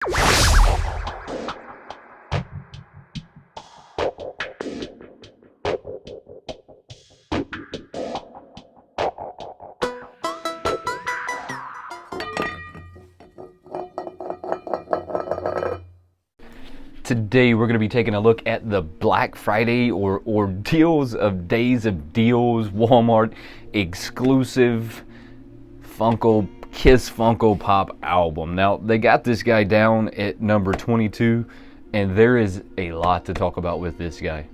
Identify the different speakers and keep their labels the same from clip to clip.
Speaker 1: Today we're going to be taking a look at the Black Friday or deals of days of deals, Walmart exclusive Funko Kiss Funko Pop album. Now they got this guy down at number 22, and there is a lot to talk about with this guy.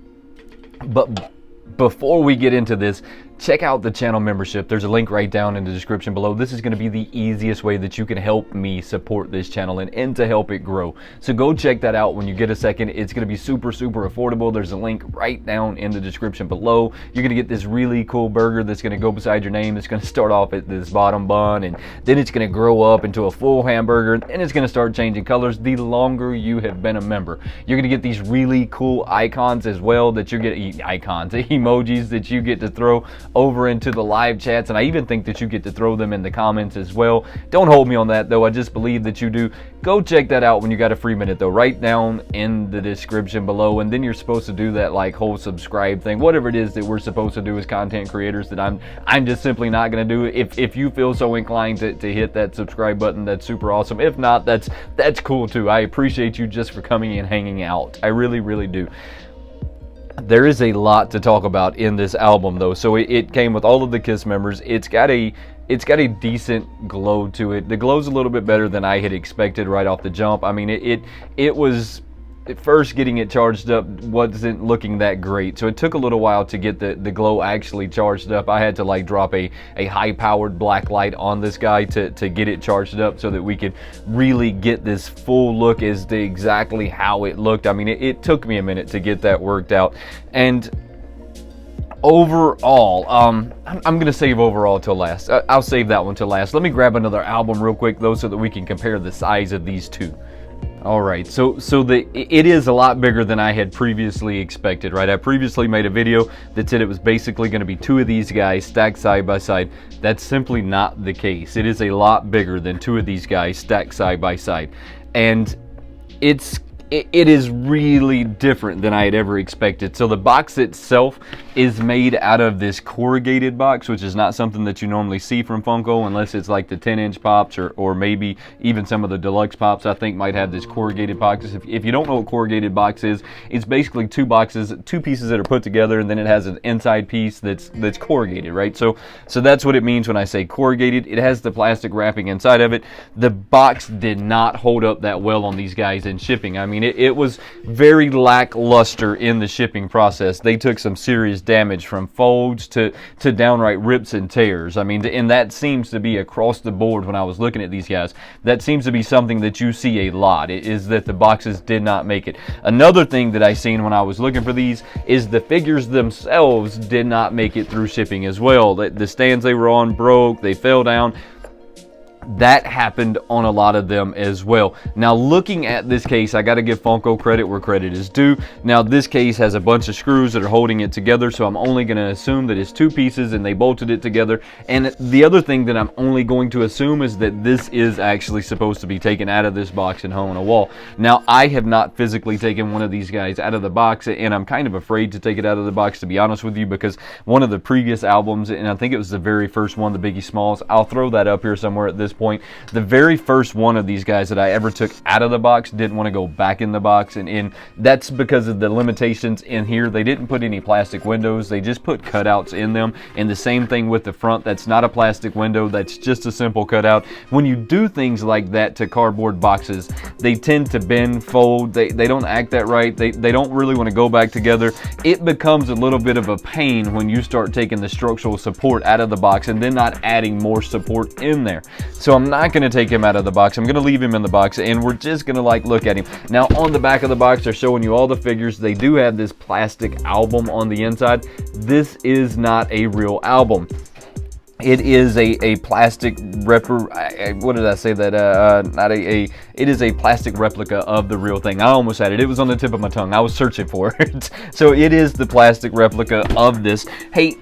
Speaker 1: But before we get into this, check out the channel membership. There's a link right down in the description below. This is going to be the easiest way that you can help me support this channel and to help it grow. So go check that out when you get a second. It's going to be super affordable. There's a link right down in the description below. You're going to get this really cool burger that's going to go beside your name. It's going to start off at this bottom bun, and then it's going to grow up into a full hamburger, and it's going to start changing colors the longer you have been a member. You're going to get these really cool icons as well that you get, emojis that you get to throw over into the live chats, and I even think that you get to throw them in the comments as well. Don't hold me on that though, I just believe that you do. Go check that out when you got a free minute though, right down in the description below. And then you're supposed to do that like whole subscribe thing, whatever it is that we're supposed to do as content creators, that I'm just simply not going to do. If you feel so inclined to hit that subscribe button, that's super awesome. If not, that's cool too. I appreciate you just for coming and hanging out. I really do. There is a lot to talk about in this album though. So it came with all of the Kiss members. It's got a decent glow to it. The glow's a little bit better than I had expected right off the jump. I mean, it was, at first getting it charged up wasn't looking that great. So it took a little while to get the glow actually charged up. I had to like drop a high powered black light on this guy to get it charged up so that we could really get this full look as to exactly how it looked. I mean, it took me a minute to get that worked out. And overall, I'm gonna save overall till last. I'll save that one till last. Let me grab another album real quick though, so that we can compare the size of these two. Alright, so it is a lot bigger than I had previously expected, right? I previously made a video that said it was basically going to be two of these guys stacked side by side. That's simply not the case. It is a lot bigger than two of these guys stacked side by side. And it is really different than I had ever expected. So the box itself is made out of this corrugated box, which is not something that you normally see from Funko unless it's like the 10-inch pops or maybe even some of the deluxe pops I think might have this corrugated box. If you don't know what corrugated box is, it's basically two pieces that are put together, and then it has an inside piece that's corrugated, right? So that's what it means when I say corrugated. It has the plastic wrapping inside of it. The box did not hold up that well on these guys in shipping. I mean, it was very lackluster in the shipping process. They took some serious damage from folds to downright rips and tears. I mean, and that seems to be across the board when I was looking at these guys. That seems to be something that you see a lot, is that the boxes did not make it. Another thing that I seen when I was looking for these is the figures themselves did not make it through shipping as well. The stands they were on broke, they fell down. That happened on a lot of them as well. Now, looking at this case, I got to give Funko credit where credit is due. Now, this case has a bunch of screws that are holding it together, so I'm only going to assume that it's two pieces and they bolted it together. And the other thing that I'm only going to assume is that this is actually supposed to be taken out of this box and hung on a wall. Now, I have not physically taken one of these guys out of the box, and I'm kind of afraid to take it out of the box, to be honest with you, because one of the previous albums, and I think it was the very first one, the Biggie Smalls, I'll throw that up here somewhere at this point. The very first one of these guys that I ever took out of the box didn't want to go back in the box, and that's because of the limitations in here. They didn't put any plastic windows, they just put cutouts in them. And the same thing with the front. That's not a plastic window, that's just a simple cutout. When you do things like that to cardboard boxes, they tend to bend, fold, they don't act that right, they don't really want to go back together. It becomes a little bit of a pain when you start taking the structural support out of the box and then not adding more support in there. So I'm not going to take him out of the box. I'm going to leave him in the box, and we're just going to like look at him. Now, on the back of the box, they're showing you all the figures. They do have this plastic album on the inside. This is not a real album. It is a plastic what did I say that? It is a plastic replica of the real thing. I almost had it. It was on the tip of my tongue. I was searching for it. So it is the plastic replica of this. Hey,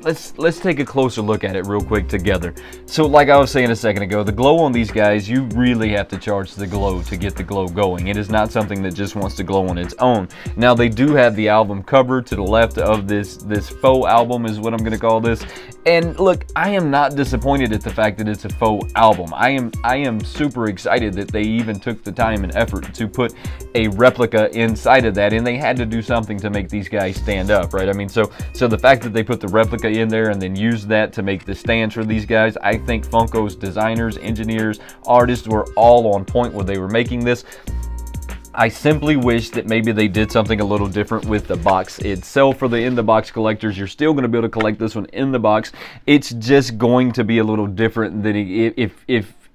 Speaker 1: let's take a closer look at it real quick together. So like I was saying a second ago, the glow on these guys, you really have to charge the glow to get the glow going. It is not something that just wants to glow on its own. Now they do have the album cover to the left of this faux album is what I'm gonna call this. And look, I am not disappointed at the fact that it's a faux album. I am super excited that they even took the time and effort to put a replica inside of that, and they had to do something to make these guys stand up, right? I mean, so the fact that they put the replica in there and then used that to make the stands for these guys, I think Funko's designers, engineers, artists were all on point when they were making this. I simply wish that maybe they did something a little different with the box itself. For the in-the-box collectors, you're still going to be able to collect this one in the box. It's just going to be a little different than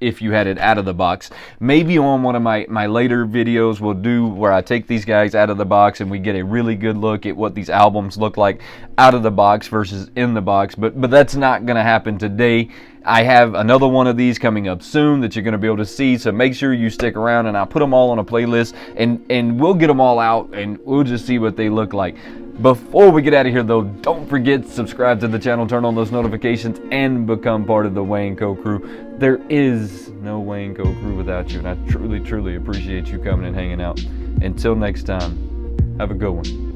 Speaker 1: if you had it out of the box. Maybe on one of my later videos we'll do where I take these guys out of the box and we get a really good look at what these albums look like out of the box versus in the box, but that's not going to happen today. I have another one of these coming up soon that you're going to be able to see, so make sure you stick around, and I'll put them all on a playlist, and we'll get them all out and we'll just see what they look like. Before we get out of here though, don't forget to subscribe to the channel, turn on those notifications, and become part of the Wayneko crew. There is no Wayneko crew without you, and I truly, truly appreciate you coming and hanging out. Until next time, have a good one.